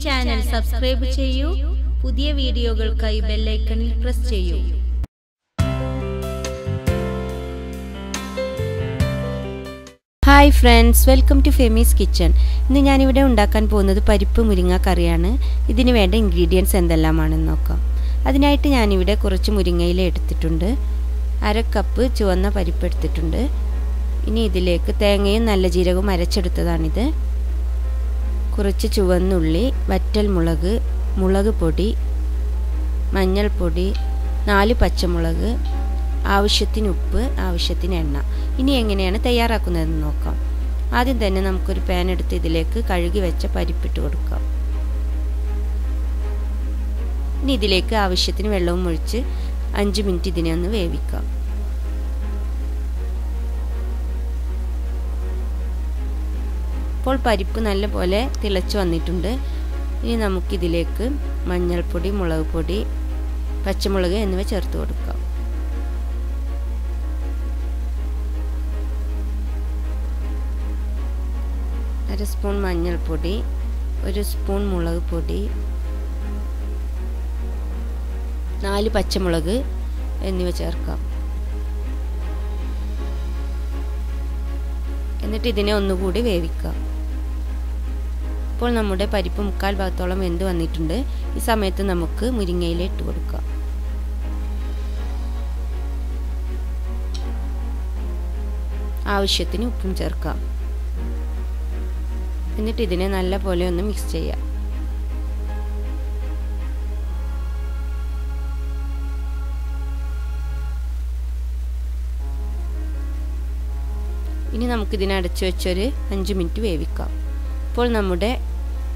Channel subscribe ചെയ്യൂ. പുതിയ വീഡിയോകൾക്കായി ബെൽ ഐക്കണിൽ പ്രസ് ചെയ്യൂ. Hi friends, welcome to Femy's kitchen. ഇന്ന് ഞാനിവിടെ ഉണ്ടാക്കാൻ പോകുന്നത് പരിപ്പ് മുരിങ്ങ കറിയാണ്. ഇതിന് വേണ്ട ഇൻഗ്രീഡിയൻസ് എന്തെല്ലാമാണെന്ന് നോക്കാം. അതിനായിട്ട് ഞാനിവിടെ കുറച്ച് മുരിങ്ങയില എടുത്തിട്ടുണ്ട്. 1/2 കപ്പ് ചുവന്ന പരിപ്പ് എടുത്തിട്ടുണ്ട്. ഇനി ഇതിലേക്ക് തേങ്ങയും നല്ല ജീരകവും അരച്ചെടുത്തതാണിത്. കുറച്ച് ചുവന്നുള്ളി, വറ്റൽമുളക്, മുളക് പൊടി, മഞ്ഞൾപ്പൊടി, 4 പച്ചമുളക്, ആവശ്യത്തിന് ഉപ്പ്, ആവശ്യത്തിന് എണ്ണ. ഇനി എങ്ങനെയാണ് തയ്യാറാക്കുന്നതെന്ന് നോക്കാം. ആദ്യം തന്നെ നമുക്കൊരു പാൻ എടുത്ത് ഇതിലേക്ക് കഴുകി വെച്ച പരിപ്പിട്ട് കൊടുക്കാം. ഇനി ഇതിലേക്ക് ആവശ്യത്തിന് വെള്ളവും ഒഴിച്ച് 5 മിനിറ്റ് ഇതിനെ ഒന്ന് വേവിക്കാം. ഇപ്പോൾ പരിപ്പ് നല്ലപോലെ തിളച്ച് വന്നിട്ടുണ്ട്. ഇനി നമുക്കിതിലേക്ക് മഞ്ഞൾപ്പൊടി, മുളക് പൊടി, പച്ചമുളക് എന്നിവ ചേർത്ത് കൊടുക്കാം. അര സ്പൂൺ മഞ്ഞൾപ്പൊടി, 1 സ്പൂൺ മുളക് പൊടി, 4 പച്ചമുളക് എന്നിവ ചേർക്കാം. എന്നിട്ട് ഇതിനെ ഒന്നുകൂടി വേവിക്കാം. ഇപ്പോൾ നമ്മുടെ പരിപ്പ് 3/4 ഭാഗത്തോളം വെന്ത് വന്നിട്ടുണ്ട്. ഈ സമയത്ത് നമുക്ക് മുരിങ്ങയില ഇട്ട് കൊടുക്കാം. ആവശ്യത്തിന് ഉപ്പും ചേർക്കാം. എന്നിട്ട് ഇതിനെ നല്ലപോലെ ഒന്ന് മിക്സ് ചെയ്യാം. ഇനി നമുക്കിതിനെ അടച്ചു വെച്ചൊരു 5 മിനിറ്റ് വേവിക്കാം. ഇപ്പോൾ നമ്മുടെ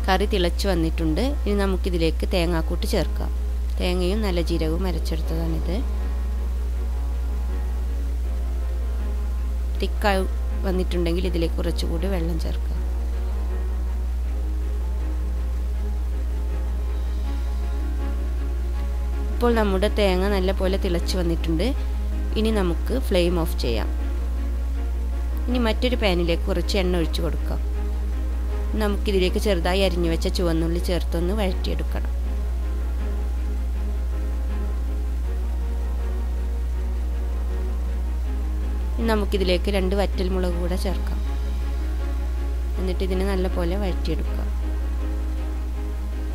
കറി തിളച്ച് വന്നിട്ടുണ്ട്. ഇനി നമുക്കിതിലേക്ക് തേങ്ങാക്കൂട്ട് ചേർക്കാം. തേങ്ങയും നല്ല ജീരകവും അരച്ചെടുത്തതാണിത്. തിക്കായി വന്നിട്ടുണ്ടെങ്കിൽ ഇതിലേക്ക് കുറച്ചുകൂടി വെള്ളം ചേർക്കാം. ഇപ്പോൾ നമ്മുടെ തേങ്ങ നല്ലപോലെ തിളച്ച് വന്നിട്ടുണ്ട്. ഇനി നമുക്ക് ഫ്ലെയിം ഓഫ് ചെയ്യാം. ഇനി മറ്റൊരു പാനിലേക്ക് കുറച്ച് എണ്ണ ഒഴിച്ച് കൊടുക്കാം. നമുക്കിതിലേക്ക് ചെറുതായി അരിഞ്ഞു വെച്ച ചുവന്നുള്ളി ചേർത്തൊന്ന് വഴറ്റിയെടുക്കണം. നമുക്കിതിലേക്ക് 2 വറ്റൽമുളക് കൂടെ ചേർക്കാം. എന്നിട്ട് ഇതിനെ നല്ലപോലെ വഴറ്റിയെടുക്കാം.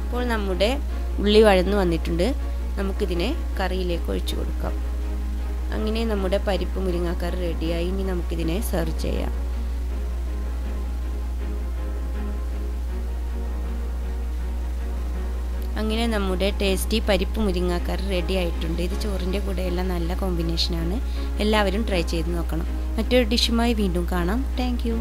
ഇപ്പോൾ നമ്മുടെ ഉള്ളി വഴന്നു വന്നിട്ടുണ്ട്. നമുക്കിതിനെ കറിയിലേക്ക് ഒഴിച്ചു കൊടുക്കാം. അങ്ങനെ നമ്മുടെ പരിപ്പ് മുരിങ്ങാക്കറി റെഡിയായി. ഇനി നമുക്കിതിനെ സെർവ് ചെയ്യാം. അങ്ങനെ നമ്മുടെ ടേസ്റ്റി പരിപ്പ് മുരിങ്ങാക്കറി റെഡി ആയിട്ടുണ്ട്. ഇത് ചോറിൻ്റെ കൂടെയെല്ലാം നല്ല കോമ്പിനേഷനാണ്. എല്ലാവരും ട്രൈ ചെയ്ത് നോക്കണം. മറ്റൊരു ഡിഷുമായി വീണ്ടും കാണാം. Thank you.